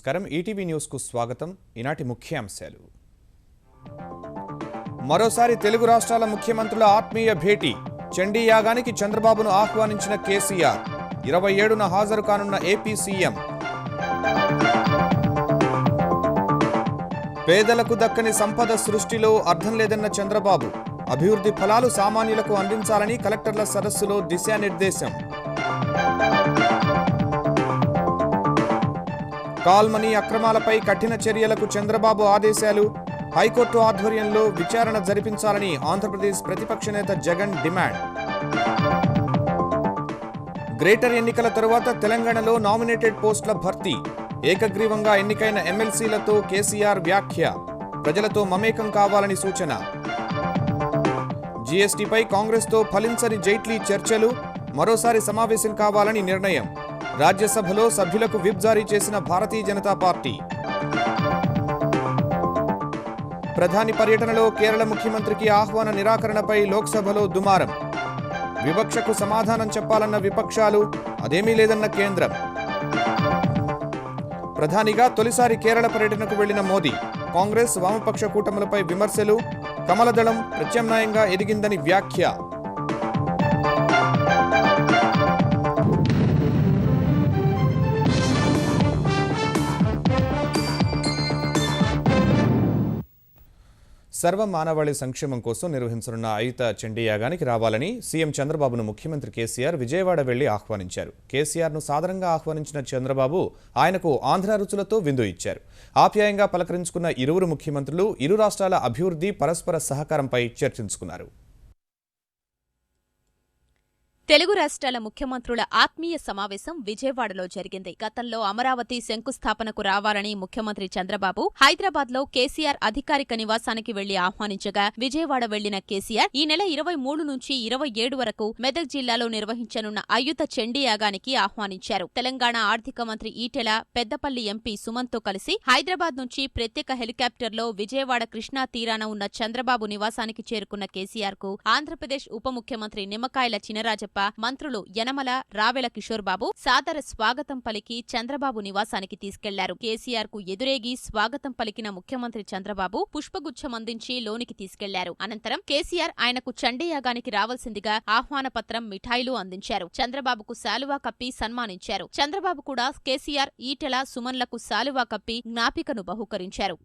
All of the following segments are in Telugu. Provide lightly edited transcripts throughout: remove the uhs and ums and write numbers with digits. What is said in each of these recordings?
నమస్కారం ఈటీవీ న్యూస్ కు స్వాగతం ఈనాటి ముఖ్యాంశాలు మరోసారి తెలుగు రాష్ట్రాల ముఖ్యమంత్రుల ఆత్మీయ భేటీ చండీ యాగానికి చంద్రబాబును ఆహ్వానించిన కేసీఆర్ 27న హాజరు కానున్న ఏపీ సీఎం పేదలకు దక్కని సంపద సృష్టిలో అర్థం లేదన్న చంద్రబాబు అభివృద్ధి ఫలాలు సామాన్యులకు అందించాలని కలెక్టర్ల సదస్సులో దిశానిర్దేశం కాల్మనీ అక్రమాలపై కఠిన చర్యలకు చంద్రబాబు ఆదేశాలు హైకోర్టు ఆధ్వర్యంలో విచారణ జరిపించాలని ఆంధ్రప్రదేశ్ ప్రతిపక్ష నేత జగన్ డిమాండ్ గ్రేటర్ ఎన్నికల తరువాత తెలంగాణలో నామినేటెడ్ పోస్టుల భర్తీ ఏకగ్రీవంగా ఎన్నికైన ఎమ్మెల్సీలతో కేసీఆర్ వ్యాఖ్య ప్రజలతో మమేకం కావాలని సూచన జీఎస్టీపై కాంగ్రెస్తో ఫలించని జైట్లీ చర్చలు మరోసారి సమావేశం కావాలని నిర్ణయం రాజ్యసభలో సభ్యులకు విప్ జారీ చేసిన భారతీయ జనతా పార్టీ ప్రధాని పర్యటనలో కేరళ ముఖ్యమంత్రికి ఆహ్వాన నిరాకరణపై లోక్సభలో దుమారం వివక్షకు సమాధానం చెప్పాలన్న విపక్షాలు అదేమీ లేదన్న కేంద్రం ప్రధానిగా తొలిసారి కేరళ పర్యటనకు వెళ్లిన మోదీ కాంగ్రెస్ వామపక్ష కూటములపై విమర్శలు కమలదళం ప్రత్యామ్నాయంగా ఎదిగిందని వ్యాఖ్య సర్వ మానవాళి సంక్షేమం కోసం నిర్వహించనున్న అయుత చండీ యాగానికి రావాలని సీఎం చంద్రబాబును ముఖ్యమంత్రి కేసీఆర్ విజయవాడ వెళ్లి ఆహ్వానించారు కేసీఆర్ను సాదరంగా ఆహ్వానించిన చంద్రబాబు ఆయనకు ఆంధ్ర రుచులతో విందు ఇచ్చారు ఆప్యాయంగా పలకరించుకున్న ఇరువురు ముఖ్యమంత్రులు ఇరు రాష్ట్రాల అభివృద్ధి పరస్పర సహకారంపై చర్చించుకున్నారు తెలుగు రాష్ట్రాల ముఖ్యమంత్రుల ఆత్మీయ సమావేశం విజయవాడలో జరిగింది గతంలో అమరావతి శంకుస్థాపనకు రావాలని ముఖ్యమంత్రి చంద్రబాబు హైదరాబాద్లో కేసీఆర్ అధికారిక నివాసానికి వెళ్లి ఆహ్వానించగా విజయవాడ వెళ్లిన కేసీఆర్ ఈ నెల 23 నుంచి 27 వరకు మెదక్ జిల్లాలో నిర్వహించనున్న అయుత చండీ యాగానికి ఆహ్వానించారు తెలంగాణ ఆర్థిక మంత్రి ఈటెల పెద్దపల్లి ఎంపీ సుమన్తో కలిసి హైదరాబాద్ నుంచి ప్రత్యేక హెలికాప్టర్లో విజయవాడ కృష్ణా తీరాన ఉన్న చంద్రబాబు నివాసానికి చేరుకున్న కేసీఆర్ కు ఆంధ్రప్రదేశ్ ఉప ముఖ్యమంత్రి నిమ్మకాయల చినరాజప్ప మంత్రులు యనమల రావెల కిషోర్ బాబు సాదర స్వాగతం పలికి చంద్రబాబు నివాసానికి తీసుకెళ్లారు కేసీఆర్ కు ఎదురేగి స్వాగతం పలికిన ముఖ్యమంత్రి చంద్రబాబు పుష్పగుచ్చం అందించి లోనికి తీసుకెళ్లారు అనంతరం కేసీఆర్ ఆయనకు చండీ యాగానికి రావాల్సిందిగా ఆహ్వాన పత్రం మిఠాయిలు అందించారు చంద్రబాబుకు శాలువా కప్పి సన్మానించారు చంద్రబాబు కూడా కేసీఆర్ ఈటెల సుమన్లకు శాలువా కప్పి జ్ఞాపికను బహూకరించారు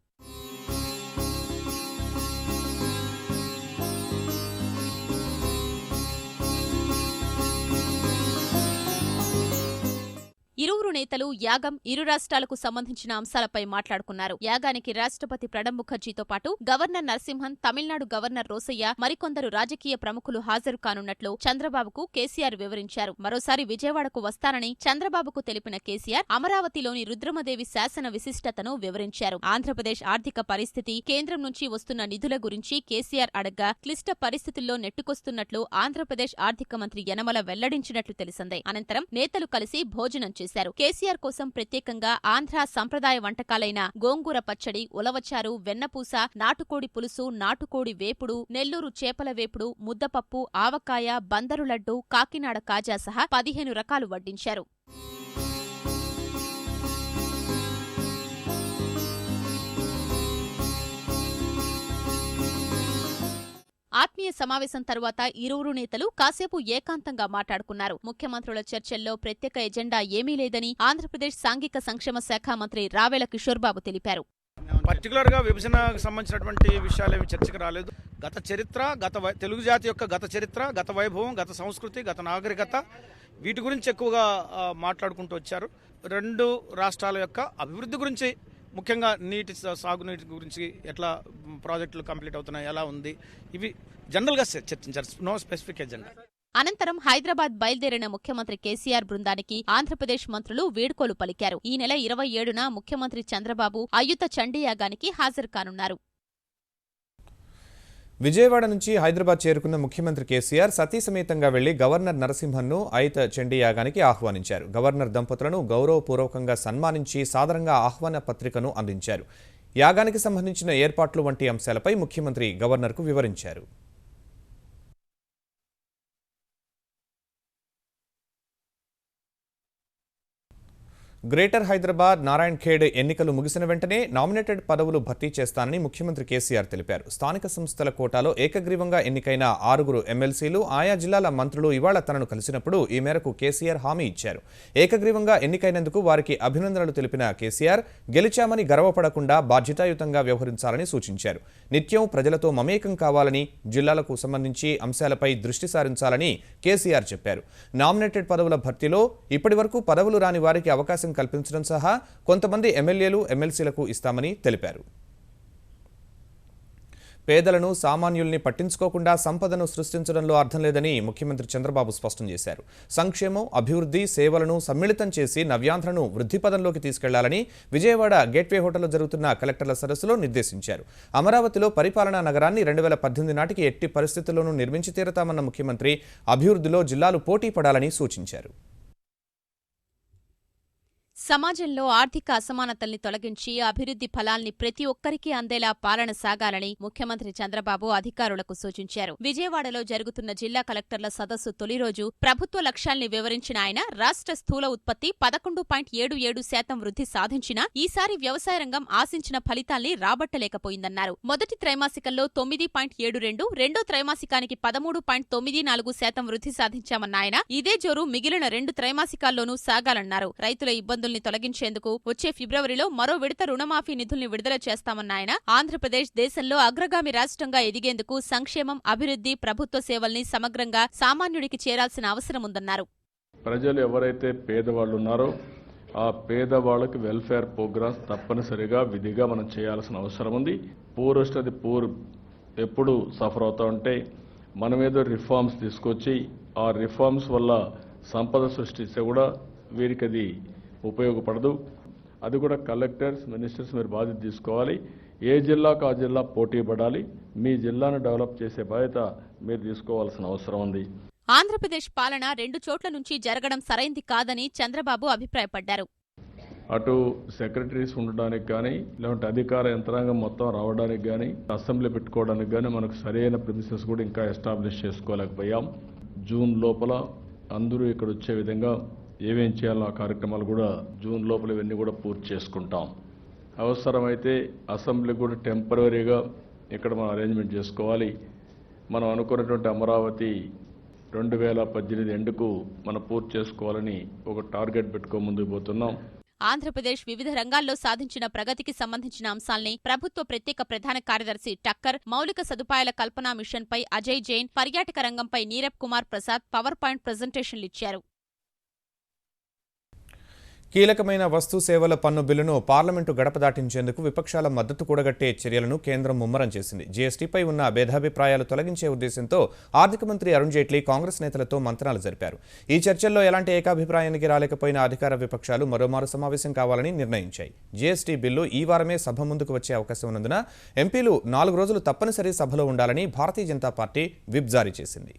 ఇరువురు నేతలు యాగం ఇరు రాష్ట్రాలకు సంబంధించిన అంశాలపై మాట్లాడుకున్నారు యాగానికి రాష్ట్రపతి ప్రణబ్ ముఖర్జీతో పాటు గవర్నర్ నరసింహన్ తమిళనాడు గవర్నర్ రోసయ్య మరికొందరు రాజకీయ ప్రముఖులు హాజరు కానున్నట్లు చంద్రబాబుకు కేసీఆర్ వివరించారు మరోసారి విజయవాడకు వస్తానని చంద్రబాబుకు తెలిపిన కేసీఆర్ అమరావతిలోని రుద్రమదేవి శాసన విశిష్టతను వివరించారు ఆంధ్రప్రదేశ్ ఆర్థిక పరిస్థితి కేంద్రం నుంచి వస్తున్న నిధుల గురించి కేసీఆర్ అడగ్గా క్లిష్ట పరిస్థితుల్లో నెట్టుకొస్తున్నట్లు ఆంధ్రప్రదేశ్ ఆర్థిక మంత్రి యనమల వెల్లడించినట్లు తెలిసిందే అనంతరం నేతలు కలిసి భోజనం చేశారు కేసీఆర్ కోసం ప్రత్యేకంగా ఆంధ్ర సంప్రదాయ వంటకాలైన గోంగూర పచ్చడి ఉలవచారు వెన్నపూస నాటుకోడి పులుసు నాటుకోడి వేపుడు నెల్లూరు చేపల వేపుడు ముద్దపప్పు ఆవకాయ బందరు లడ్డు కాకినాడ కాజా సహా 15 రకాలు వడ్డించారు ఆత్మీయ సమావేశం తరువాత ఇరువురు నేతలు కాసేపు ఏకాంతంగా మాట్లాడుకున్నారు ముఖ్యమంత్రుల చర్చల్లో ప్రత్యేక ఎజెండా ఏమీ లేదని ఆంధ్రప్రదేశ్ సాంఘిక సంక్షేమ శాఖ మంత్రి రావెల కిషోర్ బాబు తెలిపారు పర్టికులర్ గా విభజనకు సంబంధించినటువంటి విషయాలేమి చర్చకు రాలేదు గత చరిత్ర తెలుగు జాతి యొక్క గత చరిత్ర గత వైభవం గత సంస్కృతి గత నాగరికత వీటి గురించి ఎక్కువగా మాట్లాడుకుంటూ వచ్చారు రెండు రాష్ట్రాల యొక్క అభివృద్ధి గురించి ముఖ్యంగా నీటి సాగునీటి గురించి ఎట్లా ప్రాజెక్టులు కంప్లీట్ అవుతున్నాయి ఎలా ఉంది ఇవి జనరల్గా చర్చించారు నో స్పెసిఫిక్ ఎజెండా అనంతరం హైదరాబాద్ బయలుదేరిన ముఖ్యమంత్రి కేసీఆర్ బృందానికి ఆంధ్రప్రదేశ్ మంత్రులు వీడ్కోలు పలికారు ఈ నెల 27న ముఖ్యమంత్రి చంద్రబాబు అయుత చండీ యాగానికి హాజరు కానున్నారు విజయవాడ నుంచి హైదరాబాద్ చేరుకున్న ముఖ్యమంత్రి కేసీఆర్ సతీ సమేతంగా వెళ్లి గవర్నర్ నరసింహన్ను అయుత చండీ యాగానికి ఆహ్వానించారు గవర్నర్ దంపతులను గౌరవపూర్వకంగా సన్మానించి సాదరంగా ఆహ్వాన పత్రికను అందించారు యాగానికి సంబంధించిన ఏర్పాట్లు వంటి అంశాలపై ముఖ్యమంత్రి గవర్నర్కు వివరించారు గ్రేటర్ హైదరాబాద్ నారాయణ్ ఖేడ్ ఎన్నికలు ముగిసిన వెంటనే నామినేటెడ్ పదవులు భర్తీ చేస్తానని ముఖ్యమంత్రి కేసీఆర్ తెలిపారు. స్థానిక సంస్థల కోటాలో ఏకగ్రీవంగా ఎన్నికైన 6 ఎమ్మెల్సీలు ఆయా జిల్లాల మంత్రులు ఇవాళ తనను కలిసినప్పుడు ఈ మేరకు కేసీఆర్ హామీ ఇచ్చారు. ఏకగ్రీవంగా ఎన్నికైనందుకు వారికి అభినందనలు తెలిపిన కేసీఆర్ గెలిచామని గర్వపడకుండా బాధ్యతాయుతంగా వ్యవహరించాలని సూచించారు. నిత్యం ప్రజలతో మమేకం కావాలని, జిల్లాలకు సంబంధించి అంశాలపై దృష్టి సారించాలని కేసీఆర్ చెప్పారు. నామినేటెడ్ పదవుల భర్తీలో ఇప్పటివరకు పదవులు రాని వారికి అవకాశం కల్పించడం సహా కొంతమంది ఎమ్మెల్యేలు, ఎమ్మెల్సీలకు ఇస్తామని తెలిపారు. పేదలను, సామాన్యుల్ని పట్టించుకోకుండా సంపదను సృష్టించడంలో అర్థం లేదని ముఖ్యమంత్రి చంద్రబాబు స్పష్టం చేశారు. సంక్షేమం, అభివృద్ధి, సేవలను సమ్మిళితం చేసి నవ్యాంధ్రను వృద్ధి పదంలోకి తీసుకెళ్లాలని విజయవాడ గేట్వే హోటల్లో జరుగుతున్న కలెక్టర్ల సదస్సులో నిర్దేశించారు. అమరావతిలో పరిపాలనా నగరాన్ని 2018 నాటికి ఎట్టి పరిస్థితుల్లోనూ నిర్మించి తీరతామన్న ముఖ్యమంత్రి అభివృద్ధిలో జిల్లాలు పోటీ పడాలని సూచించారు. సమాజంలో ఆర్థిక అసమానతల్ని తొలగించి అభివృద్ధి ఫలాల్ని ప్రతి ఒక్కరికీ అందేలా పాలన సాగాలని ముఖ్యమంత్రి చంద్రబాబు అధికారులకు సూచించారు. విజయవాడలో జరుగుతున్న జిల్లా కలెక్టర్ల సదస్సు తొలి రోజు ప్రభుత్వ లక్ష్యాల్ని వివరించిన ఆయన రాష్ట్ర స్థూల ఉత్పత్తి 11.77% వృద్ధి సాధించినా ఈసారి వ్యవసాయ రంగం ఆశించిన ఫలితాల్ని రాబట్టలేకపోయిందన్నారు. మొదటి త్రైమాసికంలో 9.72, రెండో త్రైమాసికానికి 13.94% వృద్ధి సాధించామన్న ఆయన ఇదే జోరు మిగిలిన 2 త్రైమాసికాల్లోనూ సాగాలన్నారు. రైతుల ఇబ్బందుల్ని తొలగించేందుకు వచ్చే ఫిబ్రవరిలో మరో విడత రుణమాఫీ నిధుల్ని విడుదల చేస్తామన్న ఆయన ఆంధ్రప్రదేశ్ దేశంలో అగ్రగామి రాష్ట్రంగా ఎదిగేందుకు సంక్షేమం, అభివృద్ధి, ప్రభుత్వ సేవల్ని సమగ్రంగా సామాన్యుడికి చేరాల్సిన అవసరం ఉందన్నారు. ప్రజలు ఎవరైతే పేదవాళ్ళు ఉన్నారో ఆ పేదవాళ్ళకి వెల్ఫేర్ ప్రోగ్రామ్స్ తప్పనిసరిగా విధిగా మనం చేయాల్సిన అవసరం ఉంది. పూర్ వస్తుంది, పూర్ ఎప్పుడు సఫర్ అవుతా ఉంటే మనం ఏదో రిఫార్మ్స్ తీసుకొచ్చి ఆ రిఫార్మ్స్ వల్ల సంపద సృష్టిస్తే కూడా వీరికి అది ఉపయోగపడదు. అది కూడా కలెక్టర్స్, మినిస్టర్స్ మీరు బాధ్యత తీసుకోవాలి. ఏ జిల్లాకు ఆ జిల్లా పోటీ పడాలి. మీ జిల్లాను డెవలప్ చేసే బాధ్యత మీరు తీసుకోవాల్సిన అవసరం ఉంది. ఆంధ్రప్రదేశ్ పాలన 2 చోట్ల నుంచి జరగడం సరైంది కాదని చంద్రబాబు అభిప్రాయపడ్డారు. అటు సెక్రటరీస్ ఉండడానికి కానీ, లేదంటే అధికార యంత్రాంగం మొత్తం రావడానికి కానీ, అసెంబ్లీ పెట్టుకోవడానికి కానీ మనకు సరైన ప్రిమిసెస్ కూడా ఇంకా ఎస్టాబ్లిష్ చేసుకోలేకపోయాం. జూన్ లోపల అందరూ ఇక్కడ వచ్చే విధంగా ఏమేం చేయాలో ఆ కార్యక్రమాలు కూడా జూన్ లోపల ఇవన్నీ కూడా పూర్తి చేసుకుంటాం. అవసరమైతే అసెంబ్లీ కూడా టెంపరీగా ఇక్కడ మనం అరేంజ్మెంట్ చేసుకోవాలి. మనం అనుకున్నటువంటి అమరావతి 2018 ఎండుకు మనం పూర్తి చేసుకోవాలని ఒక టార్గెట్ పెట్టుకో ముందుకు పోతున్నాం. ఆంధ్రప్రదేశ్ వివిధ రంగాల్లో సాధించిన ప్రగతికి సంబంధించిన అంశాల్ని ప్రభుత్వ ప్రత్యేక ప్రధాన కార్యదర్శి టక్కర్, మౌలిక సదుపాయాల కల్పనా మిషన్పై అజయ్ జైన్, పర్యాటక రంగంపై నీరబ్ కుమార్ ప్రసాద్ పవర్ పాయింట్ ప్రజెంటేషన్లిచ్చారు. కీలకమైన వస్తు సేవల పన్ను బిల్లును పార్లమెంటు గడప దాటించేందుకు విపక్షాల మద్దతు కూడగట్టే చర్యలను కేంద్రం ముమ్మరం చేసింది. జీఎస్టీపై ఉన్న భేదాభిప్రాయాలు తొలగించే ఉద్దేశంతో ఆర్థిక మంత్రి అరుణ్ జైట్లీ కాంగ్రెస్ నేతలతో మంత్రాలు జరిపారు. ఈ చర్చల్లో ఎలాంటి ఏకాభిప్రాయానికి రాలేకపోయిన అధికార విపక్షాలు మరోమారు సమావేశం కావాలని నిర్ణయించాయి. జీఎస్టీ బిల్లు ఈ వారమే సభ ముందుకు వచ్చే అవకాశం ఉన్నందున ఎంపీలు 4 రోజులు తప్పనిసరి సభలో ఉండాలని భారతీయ జనతా పార్టీ విప్ జారీ చేసింది.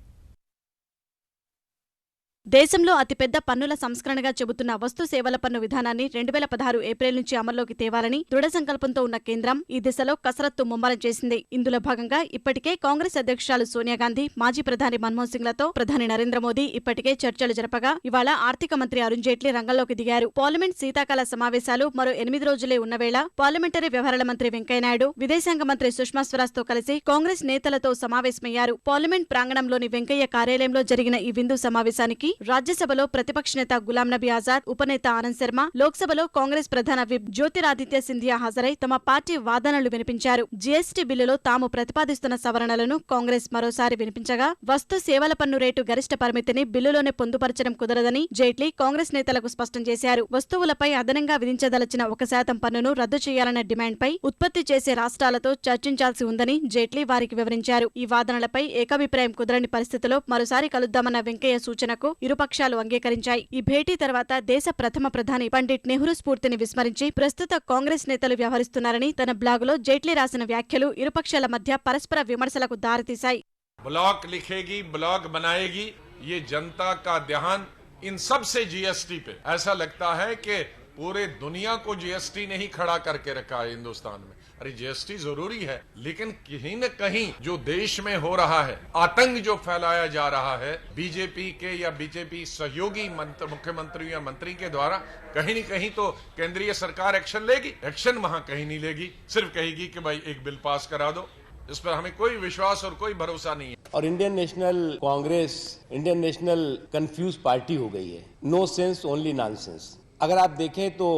దేశంలో అతిపెద్ద పన్నుల సంస్కరణగా చెబుతున్న వస్తు సేవల పన్ను విధానాన్ని 2016 ఏప్రిల్ నుంచి అమల్లోకి తేవాలని దృఢ సంకల్పంతో ఉన్న కేంద్రం ఈ దిశలో కసరత్తు ముమ్మరం చేసింది. ఇందులో భాగంగా ఇప్పటికే కాంగ్రెస్ అధ్యక్షురాలు సోనియా గాంధీ, మాజీ ప్రధాని మన్మోహన్ సింగ్లతో ప్రధాని నరేంద్ర మోదీ ఇప్పటికే చర్చలు జరపగా ఇవాళ ఆర్థిక మంత్రి అరుణ్ జైట్లీ రంగంలోకి దిగారు. పార్లమెంట్ శీతాకాల సమావేశాలు మరో 8 రోజులే ఉన్న వేళ పార్లమెంటరీ వ్యవహారాల మంత్రి వెంకయ్యనాయుడు, విదేశాంగ మంత్రి సుష్మా స్వరాజ్తో కలిసి కాంగ్రెస్ నేతలతో సమావేశమయ్యారు. పార్లమెంట్ ప్రాంగణంలోని వెంకయ్య కార్యాలయంలో జరిగిన ఈ విందు సమావేశానికి రాజ్యసభలో ప్రతిపక్ష నేత గులాం నబీ ఆజాద్, ఉపనేత ఆనంద్ శర్మ, లోక్సభలో కాంగ్రెస్ ప్రధాన విప్ జ్యోతిరాదిత్య సింధియా హాజరై తమ పార్టీ వాదనలు వినిపించారు. జీఎస్టీ బిల్లులో తాము ప్రతిపాదిస్తున్న సవరణలను కాంగ్రెస్ మరోసారి వినిపించగా వస్తు సేవల పన్ను రేటు గరిష్ట పరిమితిని బిల్లులోనే పొందుపరచడం కుదరదని జైట్లీ కాంగ్రెస్ నేతలకు స్పష్టం చేశారు. వస్తువులపై అదనంగా విధించదలచిన 1% పన్నును రద్దు చేయాలన్న డిమాండ్పై ఉత్పత్తి చేసే రాష్ట్రాలతో చర్చించాల్సి ఉందని జైట్లీ వారికి వివరించారు. ఈ వాదనలపై ఏకాభిప్రాయం కుదరని పరిస్థితిలో మరోసారి కలుద్దామన్న వెంకయ్య సూచనకు ఇరుపక్షాలు అంగీకరించాయి. ఈ భేటీ తర్వాత దేశ ప్రథమ ప్రధాని పండిట్ నెహ్రూ స్ఫూర్తిని విస్మరించి ప్రస్తుత కాంగ్రెస్ నేతలు వ్యవహరిస్తున్నారని తన బ్లాగులో జైట్లీ రాసిన వ్యాఖ్యలు ఇరుపక్షాల మధ్య పరస్పర విమర్శలకు దారితీశాయి. ब्लॉग लिखेगी, ब्लॉग बनाएगी, ये जनता का ध्यान इन सब से जीएसटी पे। ऐसा लगता है कि पूरे दुनिया को जीएसटी ने ही खड़ा करके रखा है हिंदुस्तान में। अरे जीएसटी जरूरी है, लेकिन कहीं न कहीं जो देश में हो रहा है, आतंक जो फैलाया जा रहा है बीजेपी के या बीजेपी सहयोगी मुख्यमंत्री या मंत्री के द्वारा, कहीं न कहीं तो केंद्रीय सरकार एक्शन लेगी। एक्शन वहां कहीं नहीं लेगी, सिर्फ कहेगी कि भाई एक बिल पास करा दो। इस पर हमें कोई विश्वास और कोई भरोसा नहीं है। और Indian National Congress Indian National confuse party हो गई है। No sense only nonsense. अगर आप देखें तो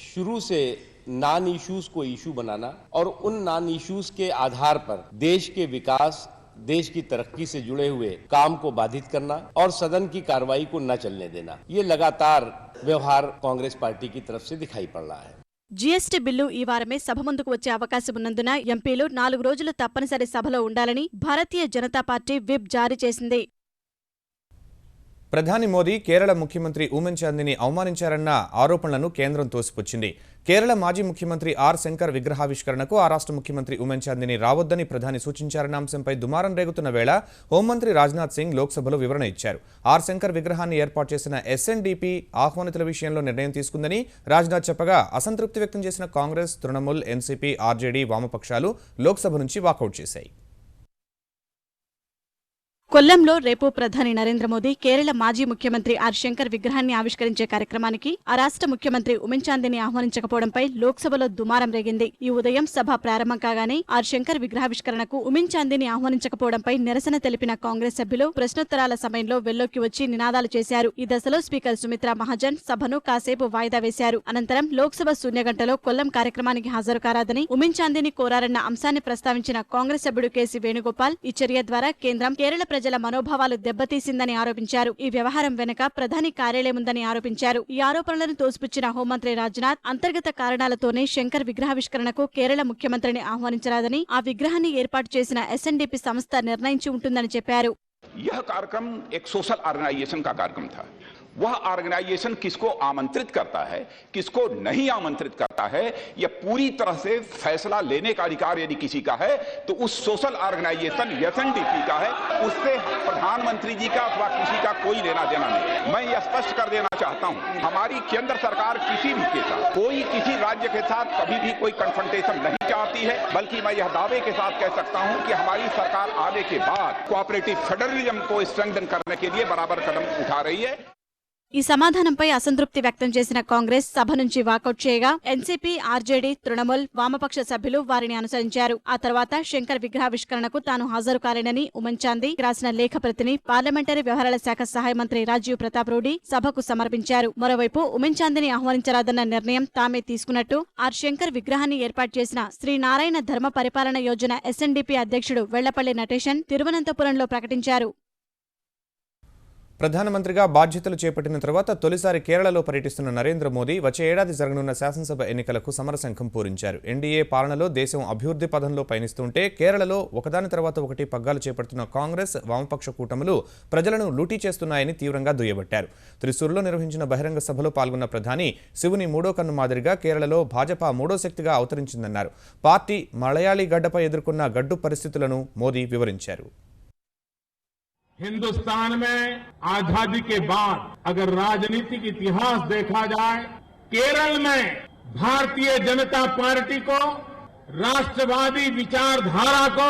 शुरू से नॉन इश्यूज को इशू बनाना और उन नॉन इश्यूज के आधार पर देश के विकास, देश की तरक्की से जुड़े हुए काम को बाधित करना और सदन की कार्रवाई को न चलने देना, ये लगातार व्यवहार कांग्रेस पार्टी की तरफ से दिखाई पड़ रहा है। జీఎస్టీ బిల్లు ఈ వారమే సభ ముందుకు వచ్చే అవకాశం ఉన్నందున ఎంపీలు 4 రోజులు తప్పనిసరి సభలో ఉండాలని భారతీయ జనతా పార్టీ విప్ జారీ చేసింది. ప్రధాని మోదీ కేరళ ముఖ్యమంత్రి ఊమెన్ చాందీని అవమానించారన్న ఆరోపణలను కేంద్రం తోసిపుచ్చింది. కేరళ మాజీ ముఖ్యమంత్రి ఆర్ శంకర్ విగ్రహావిష్కరణకు ఆ రాష్ట్ర ముఖ్యమంత్రి ఊమెన్ చాందీని రావద్దని ప్రధాని సూచించారన్న అంశంపై దుమారం రేగుతున్న వేళ హోంమంత్రి రాజ్నాథ్ సింగ్ లోక్సభలో వివరణ ఇచ్చారు. ఆర్ శంకర్ విగ్రహాన్ని ఏర్పాటు చేసిన ఎస్ఎన్డీపీ ఆహ్వానితుల విషయంలో నిర్ణయం తీసుకుందని రాజ్నాథ్ చెప్పగా అసంతృప్తి వ్యక్తం చేసిన కాంగ్రెస్, తృణమూల్, ఎన్సీపీ, ఆర్జేడీ, వామపక్షాలు లోక్సభ నుంచి వాకౌట్ చేశాయి. కొల్లంలో రేపు ప్రధాని నరేంద్ర మోదీ కేరళ మాజీ ముఖ్యమంత్రి ఆర్ శంకర్ విగ్రహాన్ని ఆవిష్కరించే కార్యక్రమానికి ఆ రాష్ట్ర ముఖ్యమంత్రి ఊమెన్ చాందీని ఆహ్వానించకపోవడంపై లోక్సభలో దుమారం రేగింది. ఈ ఉదయం సభ ప్రారంభం కాగానే ఆర్ శంకర్ విగ్రహావిష్కరణకు ఊమెన్ చాందీని ఆహ్వానించకపోవడంపై నిరసన తెలిపిన కాంగ్రెస్ సభ్యులు ప్రశ్నోత్తరాల సమయంలో వెల్లోకి వచ్చి నినాదాలు చేశారు. ఈ దశలో స్పీకర్ సుమిత్రా మహాజన్ సభను కాసేపు వాయిదా వేశారు. అనంతరం లోక్సభ శూన్యగంటలో కొల్లం కార్యక్రమానికి హాజరు కారాదని ఊమెన్ చాందీని కోరారన్న అంశాన్ని ప్రస్తావించిన కాంగ్రెస్ సభ్యుడు కేసీ వేణుగోపాల్ ఈ చర్య ద్వారా కేంద్రం కేరళ ప్రజల మనోభావాలు దెబ్బతీసిందని ఆరోపించారు. ఈ వ్యవహారం వెనుక ప్రధాని కార్యాలయం ఉందని ఆరోపించారు. ఈ ఆరోపణలను తోసిపుచ్చిన హోంమంత్రి రాజ్నాథ్ అంతర్గత కారణాలతోనే శంకర్ విగ్రహావిష్కరణకు కేరళ ముఖ్యమంత్రిని ఆహ్వానించరాదని ఆ విగ్రహాన్ని ఏర్పాటు చేసిన ఎస్ఎన్డీపీ సంస్థ నిర్ణయించి ఉంటుందని చెప్పారు. यह कार्यक्रम एक सोशल ऑर्गेनाइजेशन का कार्यक्रम था। वह ऑर्गेनाइजेशन किसको आमंत्रित करता है, किसको नहीं आमंत्रित करता है, यह पूरी तरह से फैसला लेने का अधिकार यदि किसी का है तो उस सोशल ऑर्गेनाइजेशन एसएनडीपी का है। उससे प्रधानमंत्री जी का अथवा किसी का कोई लेना देना नहीं। मैं यह स्पष्ट कर देना चाहता हूं, हमारी केंद्र सरकार किसी भी के साथ, कोई किसी राज्य के साथ कभी भी कोई कन्फ्रंटेशन नहीं चाहती है, बल्कि मैं यह दावे के साथ कह सकता हूं कि हमारी सरकार आने के बाद कोऑपरेटिव फेडरलिज्म को स्ट्रेंथन करने के लिए बराबर कदम उठा रही है। ఈ సమాధానంపై అసంతృప్తి వ్యక్తం చేసిన కాంగ్రెస్ సభ నుంచి వాకౌట్ చేయగా ఎన్సీపీ, ఆర్జేడీ, తృణమూల్, వామపక్ష సభ్యులు వారిని అనుసరించారు. ఆ తర్వాత శంకర్ విగ్రహావిష్కరణకు తాను హాజరు కాలేనని ఊమెన్ చాందీ రాసిన లేఖ ప్రతిని పార్లమెంటరీ వ్యవహారాల శాఖ సహాయ మంత్రి రాజీవ్ ప్రతాప్ రూఢీ సభకు సమర్పించారు. మరోవైపు ఊమెన్ చాందీని ఆహ్వానించరాదన్న నిర్ణయం తామే తీసుకున్నట్టు ఆర్ శంకర్ విగ్రహాన్ని ఏర్పాటు చేసిన శ్రీ నారాయణ ధర్మ పరిపాలన యోజన ఎస్ఎన్డీపీ అధ్యక్షుడు వెళ్లపల్లి నటేశన్ తిరువనంతపురంలో ప్రకటించారు. ప్రధానమంత్రిగా బాధ్యతలు చేపట్టిన తర్వాత తొలిసారి కేరళలో పర్యటిస్తున్న నరేంద్ర మోదీ వచ్చే ఏడాది జరగనున్న శాసనసభ ఎన్నికలకు సమరశంఖం పూరించారు. ఎన్డీఏ పాలనలో దేశం అభివృద్ధి పథంలో పయనిస్తుంటే కేరళలో ఒకదాని తర్వాత ఒకటి పగ్గాలు చేపడుతున్న కాంగ్రెస్, వామపక్ష కూటములు ప్రజలను లూటీ చేస్తున్నాయని తీవ్రంగా దుయ్యబట్టారు. త్రిశూర్లో నిర్వహించిన బహిరంగ సభలో పాల్గొన్న ప్రధాని శివుని మూడో కన్ను మాదిరిగా కేరళలో భాజపా మూడో శక్తిగా అవతరించిందన్నారు. పార్టీ మలయాళీ గడ్డపై ఎదుర్కొన్న గడ్డు పరిస్థితులను మోదీ వివరించారు. हिंदुस्तान में आजादी के बाद अगर राजनीतिक इतिहास देखा जाए, केरल में भारतीय जनता पार्टी को, राष्ट्रवादी विचारधारा को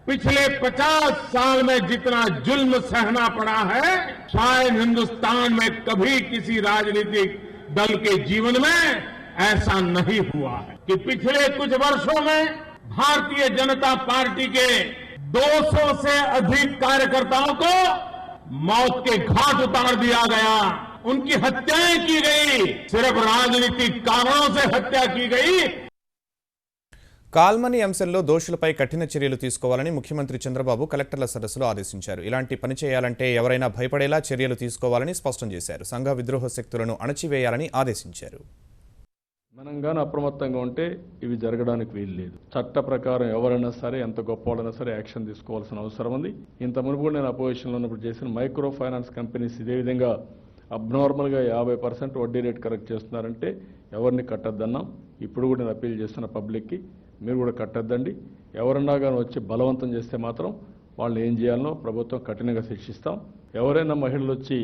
पिछले 50 साल में जितना जुल्म सहना पड़ा है, शायद हिंदुस्तान में कभी किसी राजनीतिक दल के जीवन में ऐसा नहीं हुआ है कि पिछले कुछ वर्षों में भारतीय जनता पार्टी के 200 से अधिक कार्यकर्ताओं को मौत के घाट उतार दिया गया, उनकी हत्याएं की गई, सिर्फ राजनीतिक कारणों से हत्या की गई। కాల్మనీ అంశంలో దోషులపై కఠిన చర్యలు తీసుకోవాలని ముఖ్యమంత్రి చంద్రబాబు కలెక్టర్ల సదస్సులో ఆదేశించారు. ఇలాంటి పని చేయాలంటే ఎవరైనా భయపడేలా చర్యలు తీసుకోవాలని స్పష్టం చేశారు. సంఘ విద్రోహ శక్తులను అణచివేయాలని ఆదేశించారు. మనం కానీ అప్రమత్తంగా ఉంటే ఇవి జరగడానికి వీలు లేదు. చట్ట ప్రకారం ఎవరైనా సరే, ఎంత గొప్ప వాళ్ళైనా సరే యాక్షన్ తీసుకోవాల్సిన అవసరం ఉంది. ఇంత మునుపు కూడా నేను అపోజిషన్లో ఉన్నప్పుడు చేసిన మైక్రో ఫైనాన్స్ కంపెనీస్ ఇదే విధంగా అబ్నార్మల్గా 50% వడ్డీ రేట్ కరెక్ట్ చేస్తున్నారంటే ఎవరిని కట్టద్దన్నాం. ఇప్పుడు కూడా నేను అప్పీల్ చేస్తున్న పబ్లిక్కి, మీరు కూడా కట్టద్దండి. ఎవరన్నా కానీ వచ్చి బలవంతం చేస్తే మాత్రం వాళ్ళు ఏం చేయాలనో ప్రభుత్వం కఠినంగా శిక్షిస్తాం. ఎవరైనా మహిళలు వచ్చి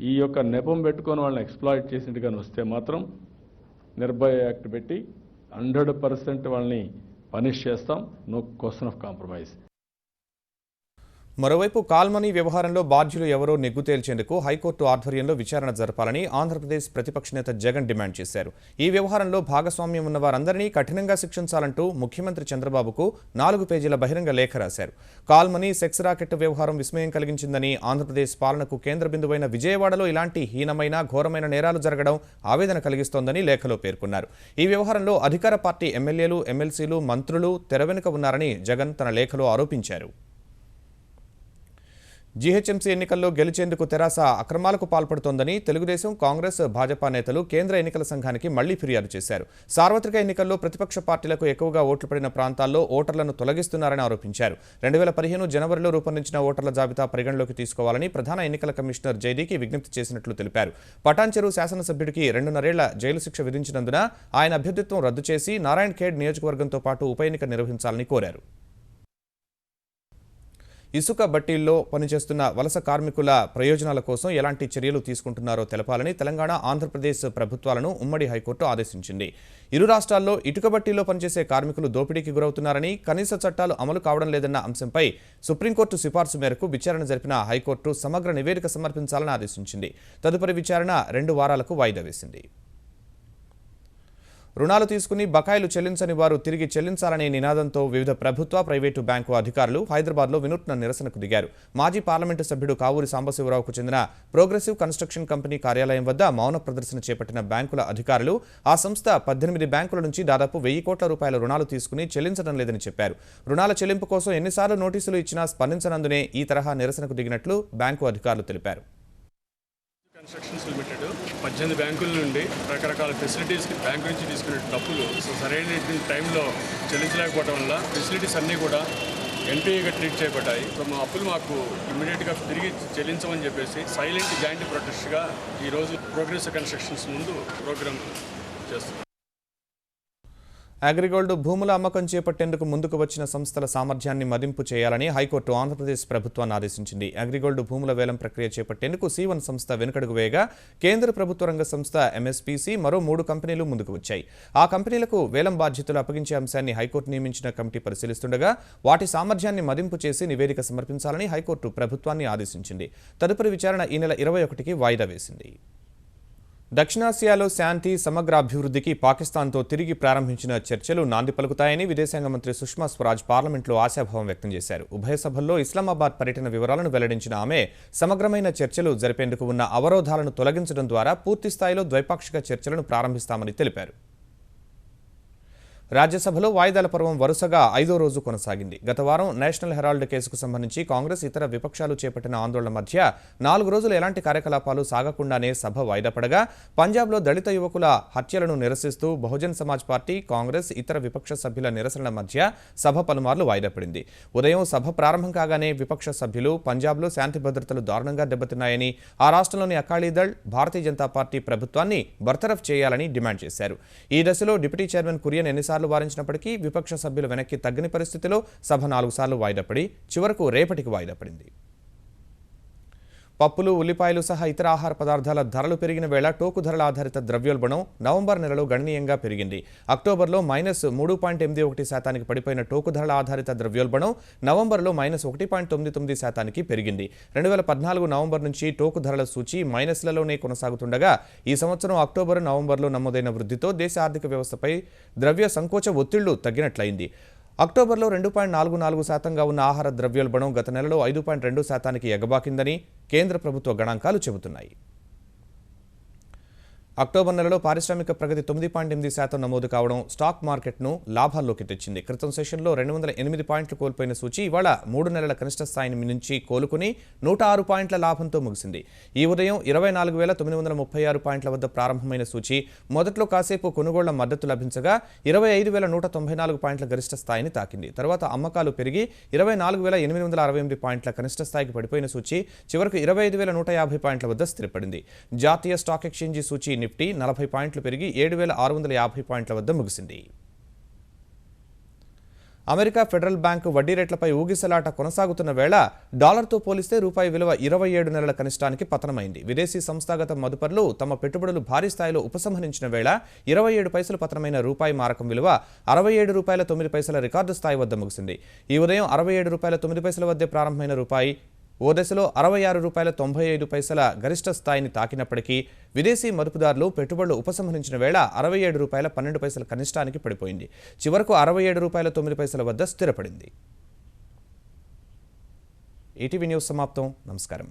ఈ యొక్క నెపం పెట్టుకొని వాళ్ళని ఎక్స్ప్లాయిట్ చేసినట్టుగానే వస్తే మాత్రం నిర్భయ యాక్ట్ పెట్టి 100% వాళ్ళని పనిష్ చేస్తాం. No question of compromise. మరోవైపు కాల్మనీ వ్యవహారంలో బాధ్యులు ఎవరో నెగ్గు తేల్చేందుకు హైకోర్టు ఆధ్వర్యంలో విచారణ జరపాలని ఆంధ్రప్రదేశ్ ప్రతిపక్ష నేత జగన్ డిమాండ్ చేశారు. ఈ వ్యవహారంలో భాగస్వామ్యం ఉన్న వారందరినీ కఠినంగా శిక్షించాలంటూ ముఖ్యమంత్రి చంద్రబాబుకు 4 పేజీల బహిరంగ లేఖ రాశారు. కాల్మనీ సెక్స్ రాకెట్ వ్యవహారం విస్మయం కలిగించిందని, ఆంధ్రప్రదేశ్ పాలనకు కేంద్ర బిందువైన విజయవాడలో ఇలాంటి హీనమైన ఘోరమైన నేరాలు జరగడం ఆవేదన కలిగిస్తోందని లేఖలో పేర్కొన్నారు. ఈ వ్యవహారంలో అధికార పార్టీ ఎమ్మెల్యేలు, ఎమ్మెల్సీలు, మంత్రులు తెరవెనుక ఉన్నారని జగన్ తన లేఖలో ఆరోపించారు. జీహెచ్ఎంసీ ఎన్నికల్లో గెలిచేందుకు తెరాస అక్రమాలకు పాల్పడుతోందని తెలుగుదేశం, కాంగ్రెస్, భాజపా నేతలు కేంద్ర ఎన్నికల సంఘానికి మళ్లీ ఫిర్యాదు చేశారు. సార్వత్రిక ఎన్నికల్లో ప్రతిపక్ష పార్టీలకు ఎక్కువగా ఓట్లు పడిన ప్రాంతాల్లో ఓటర్లను తొలగిస్తున్నారని ఆరోపించారు. 2015 జనవరిలో రూపొందించిన ఓటర్ల జాబితా పరిగణలోకి తీసుకోవాలని ప్రధాన ఎన్నికల కమిషనర్ జైదీకి విజ్ఞప్తి చేసినట్లు తెలిపారు. పటాన్చెరు శాసనసభ్యుడికి 2.5 ఏళ్ల జైలు శిక్ష విధించినందున ఆయన అభ్యర్థిత్వం రద్దు చేసి నారాయణ్ ఖేడ్ నియోజకవర్గంతో పాటు ఉప ఎన్నిక నిర్వహించాలని కోరారు. ఇసుక బట్టీల్లో పనిచేస్తున్న వలస కార్మికుల ప్రయోజనాల కోసం ఎలాంటి చర్యలు తీసుకుంటున్నారో తెలపాలని తెలంగాణ, ఆంధ్రప్రదేశ్ ప్రభుత్వాలను ఉమ్మడి హైకోర్టు ఆదేశించింది. ఇరు రాష్ట్రాల్లో ఇటుక బట్టీల్లో పనిచేసే కార్మికులు దోపిడీకి గురవుతున్నారని, కనీస చట్టాలు అమలు కావడం లేదన్న అంశంపై సుప్రీంకోర్టు సిఫార్సు మేరకు విచారణ జరిపిన హైకోర్టు సమగ్ర నివేదిక సమర్పించాలని ఆదేశించింది. తదుపరి విచారణ 2 వారాలకు వాయిదా వేసింది. రుణాలు తీసుకుని బకాయిలు చెల్లించని వారు తిరిగి చెల్లించాలనే నినాదంతో వివిధ ప్రభుత్వ, ప్రైవేటు బ్యాంకు అధికారులు హైదరాబాద్లో వినూత్న నిరసనకు దిగారు. మాజీ పార్లమెంటు సభ్యుడు కావూరి సాంబశివరావుకు చెందిన ప్రోగ్రెసివ్ కన్స్ట్రక్షన్ కంపెనీ కార్యాలయం వద్ద మౌన ప్రదర్శన చేపట్టిన బ్యాంకుల అధికారులు ఆ సంస్థ 18 బ్యాంకుల నుంచి దాదాపు 1000 కోట్ల రూపాయల రుణాలు తీసుకుని చెల్లించడం లేదని చెప్పారు. రుణాల చెల్లింపు కోసం ఎన్నిసార్లు నోటీసులు ఇచ్చినా స్పందించనందునే ఈ తరహా నిరసనకు దిగినట్లు బ్యాంకు అధికారులు తెలిపారు. కన్స్ట్రక్షన్స్ లిమిటెడ్ 18 బ్యాంకుల నుండి రకరకాల ఫెసిలిటీస్కి బ్యాంకు నుంచి తీసుకునే డబ్బులు సరైన టైంలో చెల్లించలేకపోవడం వల్ల ఫెసిలిటీస్ అన్నీ కూడా ఎన్పీఏగా ట్రీట్ చేయబడ్డాయి. సో మా అప్పులు మాకు ఇమ్మీడియట్గా తిరిగి చెల్లించమని చెప్పేసి సైలెంట్ జాయింట్ ప్రొటెస్ట్గా ఈరోజు ప్రోగ్రెసివ్ కన్స్ట్రక్షన్స్ ముందు ప్రోగ్రామ్ చేస్తున్నాం. అగ్రిగోల్డ్ భూముల అమ్మకం చేపట్టేందుకు ముందుకు వచ్చిన సంస్థల సామర్థ్యాన్ని మదింపు చేయాలని హైకోర్టు ఆంధ్రప్రదేశ్ ప్రభుత్వాన్ని ఆదేశించింది. అగ్రిగోల్డ్ భూముల వేలం ప్రక్రియ చేపట్టేందుకు C1 సంస్థ వెనుకడుగు వేయగా కేంద్ర ప్రభుత్వ రంగ సంస్థ MSPC మరో 3 కంపెనీలు ముందుకు వచ్చాయి. ఆ కంపెనీలకు వేలం బాధ్యతలు అప్పగించే అంశాన్ని హైకోర్టు నియమించిన కమిటీ పరిశీలిస్తుండగా వాటి సామర్థ్యాన్ని మదింపు చేసి నివేదిక సమర్పించాలని హైకోర్టు ప్రభుత్వాన్ని ఆదేశించింది. తదుపరి విచారణ ఈ నెల 21కి వాయిదా వేసింది. దక్షిణాసియాలో శాంతి, సమగ్ర అభివృద్ధికి పాకిస్తాన్తో తిరిగి ప్రారంభించిన చర్చలు నాంది పలుకుతాయని విదేశాంగ మంత్రి సుష్మా స్వరాజ్ పార్లమెంట్లో ఆశాభావం వ్యక్తం చేశారు. ఉభయ సభల్లో ఇస్లామాబాద్ పర్యటన వివరాలను వెల్లడించిన ఆమె సమగ్రమైన చర్చలు జరిపేందుకు ఉన్న అవరోధాలను తొలగించడం ద్వారా పూర్తిస్థాయిలో ద్వైపాక్షిక చర్చలను ప్రారంభిస్తామని తెలిపారు. రాజ్యసభలో వాయిదాల పర్వం వరుసగా 5వ రోజు కొనసాగింది. గత వారం నేషనల్ హెరాల్డ్ కేసుకు సంబంధించి కాంగ్రెస్, ఇతర విపక్షాలు చేపట్టిన ఆందోళన మధ్య 4 రోజులు ఎలాంటి కార్యకలాపాలు సాగకుండానే సభ వాయిదా పడగా పంజాబ్లో దళిత యువకుల హత్యలను నిరసిస్తూ బహుజన్ సమాజ్ పార్టీ, కాంగ్రెస్, ఇతర విపక్ష సభ్యుల నిరసనల మధ్య సభ పలుమార్లు వాయిదా పడింది. ఉదయం సభ ప్రారంభం కాగానే విపక్ష సభ్యులు పంజాబ్లో శాంతి భద్రతలు దారుణంగా దెబ్బతిన్నాయని, ఆ రాష్ట్రంలోని అకాలీదళ్, భారతీయ జనతా పార్టీ ప్రభుత్వాన్ని బర్తరఫ్ చేయాలని డిమాండ్ చేశారు. ఈ దశలో డిప్యూటీ చైర్మన్ కురియన్ ఎన్నిసార్లు వారించినప్పటికీ విపక్ష సభ్యులు వెనక్కి తగ్గని పరిస్థితిలో సభ 4 సార్లు వాయిదా పడి చివరకు రేపటికి వాయిదా పడింది. పప్పులు, ఉల్లిపాయలు సహా ఇతర ఆహార పదార్థాల ధరలు పెరిగిన వేళ టోకు ధరల ఆధారిత ద్రవ్యోల్బణం నవంబర్ నెలలో గణనీయంగా పెరిగింది. అక్టోబర్లో -3.81% పడిపోయిన టోకు ధరల ఆధారిత ద్రవ్యోల్బణం నవంబర్లో -1.99% పెరిగింది. 2014 నవంబర్ నుంచి టోకు ధరల సూచి మైనస్లలోనే కొనసాగుతుండగా ఈ సంవత్సరం అక్టోబర్, నవంబర్లో నమోదైన వృద్ధితో దేశ ఆర్థిక వ్యవస్థపై ద్రవ్య సంకోచ ఒత్తిళ్లు తగ్గినట్లయింది. అక్టోబర్లో 2.44%గా ఉన్న ఆహార ద్రవ్యోల్బణం గత నెలలో 5.2%కి ఎగబాకిందని కేంద్ర ప్రభుత్వ గణాంకాలు చెబుతున్నాయి. అక్టోబర్ నెలలో పారిశ్రామిక ప్రగతి 9.8% నమోదు కావడం స్టాక్ మార్కెట్ను లాభాల్లోకి తెచ్చింది. క్రితం సెషన్లో 208 పాయింట్లు కోల్పోయిన సూచి ఇవాళ 3 నెలల కనిష్ట స్థాయిని నుంచి కోలుకుని 106 పాయింట్ల లాభంతో ముగిసింది. ఈ ఉదయం 24,936 పాయింట్ల వద్ద ప్రారంభమైన సూచి మొదట్లో కాసేపు కొనుగోళ్ల మద్దతు లభించగా 25,194 పాయింట్ల గరిష్ట స్థాయిని తాకింది. తర్వాత అమ్మకాలు పెరిగి 24,868 పాయింట్ల కనిష్ట స్థాయికి పడిపోయిన సూచి చివరకు 25,150 పాయింట్ల వద్ద స్థిరపడింది. జాతీయ స్టాక్ ఎక్స్చేంజి సూచి నిఫ్టీ 40 పాయింట్లు పెరిగి 7,650 పాయింట్ల వద్ద ముగిసింది. అమెరికా ఫెడరల్ బ్యాంకు వడ్డీ రేట్లపై ఊగిసలాట కొనసాగుతున్న వేళ డాలర్తో పోలిస్తే రూపాయి విలువ 27 నెలల కనిష్టానికి పతనమైంది. విదేశీ సంస్థాగత మదుపర్లు తమ పెట్టుబడులు భారీ స్థాయిలో ఉపసంహరించిన వేళ 27 పైసలు పతనమైన రూపాయి మారకం విలువ 67 రూపాయల 9 పైసల రికార్డు స్థాయి వద్ద ముగిసింది. ఈ ఉదయం 67 రూపాయల 9 పైసల వద్ద ప్రారంభమైన రూపాయి ఓ దశలో 66 రూపాయల 95 పైసల గరిష్ట స్థాయిని తాకినప్పటికీ విదేశీ మదుపుదారులు పెట్టుబడులు ఉపసంహరించిన వేళ 67 రూపాయల 12 పైసల కనిష్టానికి పడిపోయింది. చివరకు 67 రూపాయల 9 పైసల వద్ద స్థిరపడింది. ఈటీవీ న్యూస్ సమాప్తం. నమస్కారం.